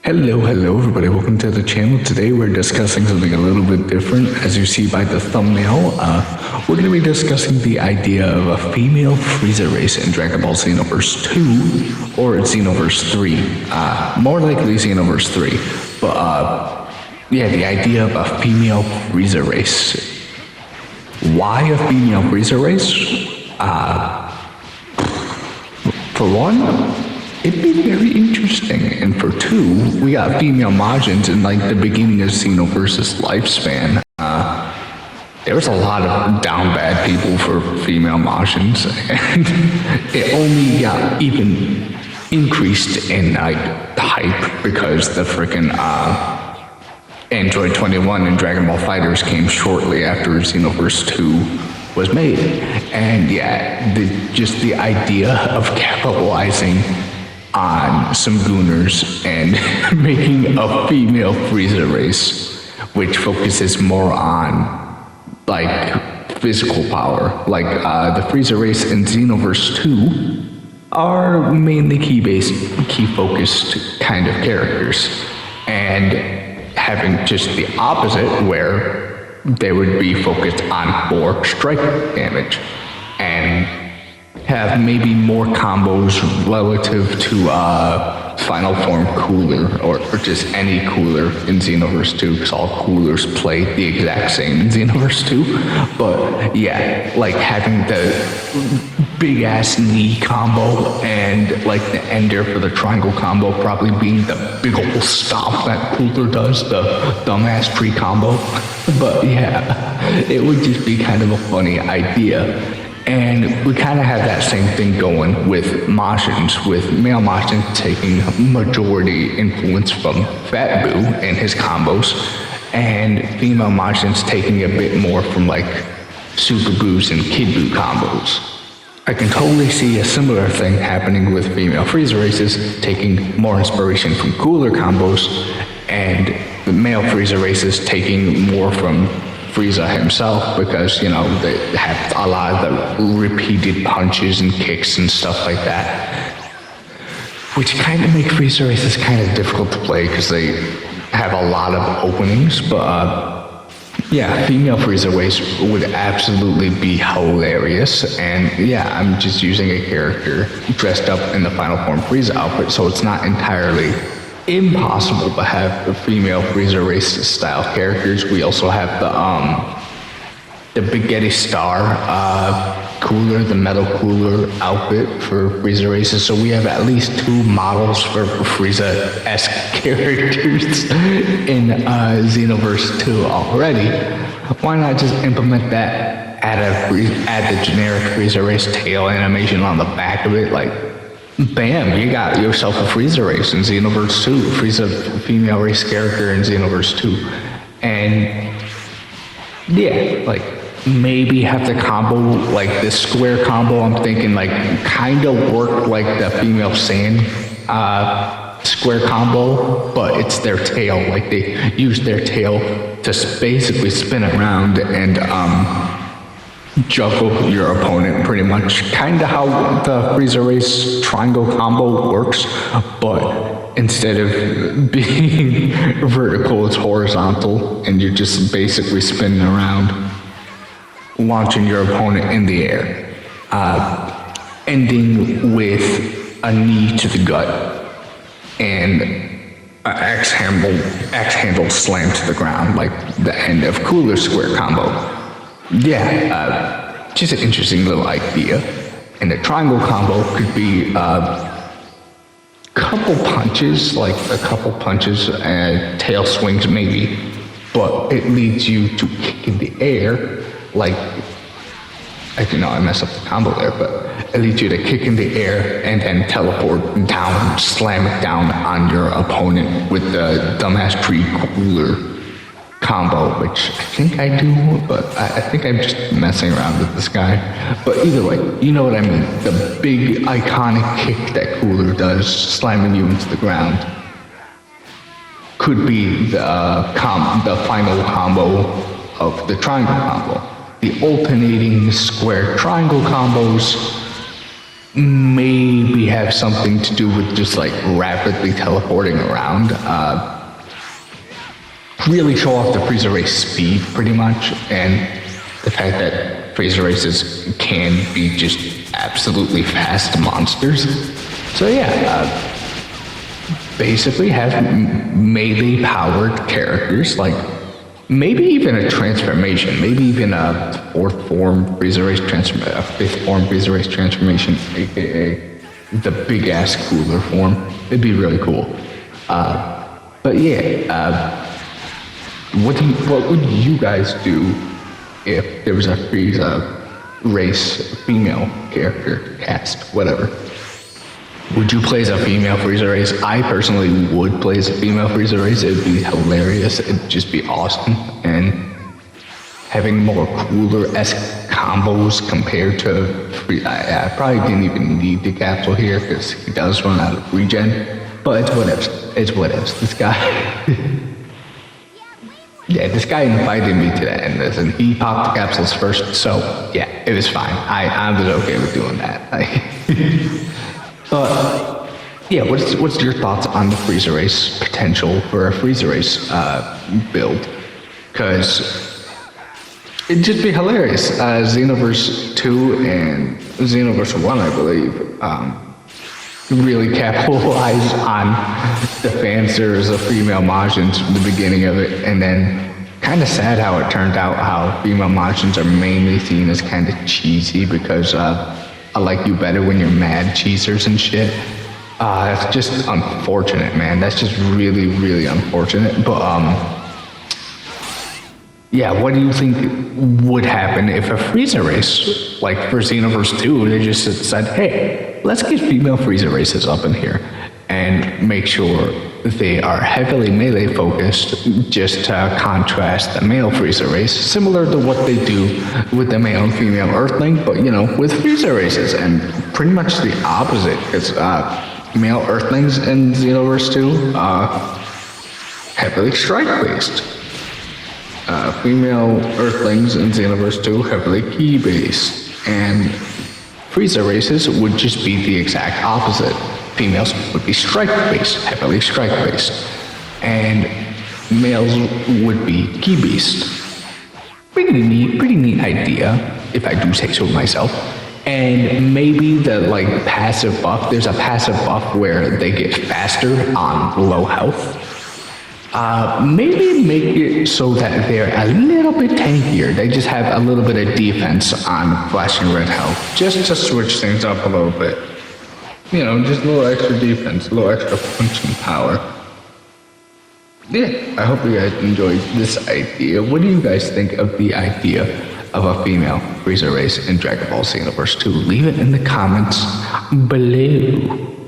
Hello everybody, welcome to the channel. Today we're discussing something a little bit different. As you see by the thumbnail, we're going to be discussing the idea of a female Frieza race in Dragon Ball Xenoverse 2 or Xenoverse 3. More likely Xenoverse 3, but yeah, the idea of a female Frieza race. Why a female Frieza race? For one, it'd be very interesting, and for two, we got female Majins in like the beginning of Xenoverse's lifespan. There was a lot of down bad people for female Majins, and it only got even increased in like hype because the freaking Android 21 and Dragon Ball Fighters came shortly after Xenoverse 2 was made, and yeah, just the idea of capitalizing on some Gooners and making a female Frieza race, which focuses more on like physical power. Like the Frieza race in Xenoverse 2 are mainly key focused kind of characters, and having just the opposite where they would be focused on more strike damage and have maybe more combos relative to Final Form Cooler or just any cooler in Xenoverse 2, because all coolers play the exact same in Xenoverse 2. But yeah, like having the big ass knee combo and like the ender for the triangle combo probably being the big old stomp that cooler does, the dumbass tree combo. But yeah, it would just be kind of a funny idea. And we kind of have that same thing going with Majins, with male Majins taking majority influence from Fat Boo and his combos, and female Majins taking a bit more from like Super Boos and Kid Boo combos. I can totally see a similar thing happening with female Frieza races, taking more inspiration from cooler combos, and the male Frieza races taking more from Freiza himself, because, you know, they have a lot of the repeated punches and kicks and stuff like that, which kind of make Frieza races kind of difficult to play because they have a lot of openings. But yeah, female Frieza race would absolutely be hilarious. And yeah, I'm just using a character dressed up in the Final Form Frieza outfit, so it's not entirely impossible to have a female Frieza race style characters. We also have the Spaghetti Star cooler, the metal cooler outfit for Frieza races. So we have at least two models for Frieza-esque characters in Xenoverse 2 already. Why not just implement that? Add the generic Frieza race tail animation on the back of it, like. Bam, you got yourself a Frieza race in Xenoverse 2, Frieza female race character in Xenoverse 2. And yeah, like maybe have the combo, like this square combo, I'm thinking like kind of work like the female Saiyan square combo, but it's their tail. Like they use their tail to basically spin around and juggle your opponent, pretty much. Kind of how the Frieza race triangle combo works, but instead of being vertical, it's horizontal, and you're just basically spinning around, launching your opponent in the air, ending with a knee to the gut and an axe handle slam to the ground, like the end of Cooler Square combo. Yeah, just an interesting little idea. And the triangle combo could be couple punches, like a couple punches and tail swings maybe, but it leads you to kick in the air, like, I know I messed up the combo there, but it leads you to kick in the air and then teleport down, slam it down on your opponent with the dumbass tree cooler combo, which I think I do, but I think I'm just messing around with this guy. But either way, you know what I mean. The big iconic kick that Cooler does, slamming you into the ground, could be the final combo of the triangle combo. The alternating square triangle combos maybe have something to do with just like rapidly teleporting around. Really show off the Frieza race speed pretty much, and the fact that Frieza races can be just absolutely fast monsters. So yeah, basically have melee powered characters, like maybe even a transformation, maybe even a fourth form Frieza race transformation, a fifth form Frieza race transformation, aka the big ass cooler form. It'd be really cool. But yeah, what would you guys do if there was a Frieza race female character cast, whatever? Would you play as a female Frieza race? I personally would play as a female Frieza race. It'd be hilarious. It'd just be awesome. And having more cooler-esque combos compared to Frieza. I probably didn't even need the capsule here because he does run out of regen. But it's whatevs. It's whatevs. This guy... yeah, this guy invited me to that, and he popped the capsules first. So, yeah, it was fine. I was okay with doing that. But yeah, what's your thoughts on the Frieza race potential for a Frieza race build? Because it'd just be hilarious. Xenoverse 2 and Xenoverse 1, I believe, really capitalize on the fan service of female Majins from the beginning of it, and then kind of sad how it turned out how female Majins are mainly seen as kind of cheesy because I like you better when you're mad cheesers and shit. That's just unfortunate, man. That's just really, really unfortunate. But, yeah, what do you think would happen if a Frieza race, like for Xenoverse 2, they just said, hey, let's get female Frieza races up in here and make sure they are heavily melee focused just to contrast the male Frieza race, similar to what they do with the male and female Earthling, but you know, with Frieza races, and pretty much the opposite, because male Earthlings in Xenoverse 2 heavily strike based. Female Earthlings in Xenoverse 2 heavily key based, and Frieza races would just be the exact opposite. Females would be strike-based, heavily strike-based, and males would be key-based. Pretty neat idea, if I do say so myself. And maybe the like passive buff, there's a passive buff where they get faster on low health. Maybe make it so that they're a little bit tankier. They just have a little bit of defense on flashing red health, just to switch things up a little bit. You know, just a little extra defense, a little extra punching power. Yeah, I hope you guys enjoyed this idea. What do you guys think of the idea of a female Frieza race in Dragon Ball Xenoverse 2? Leave it in the comments below.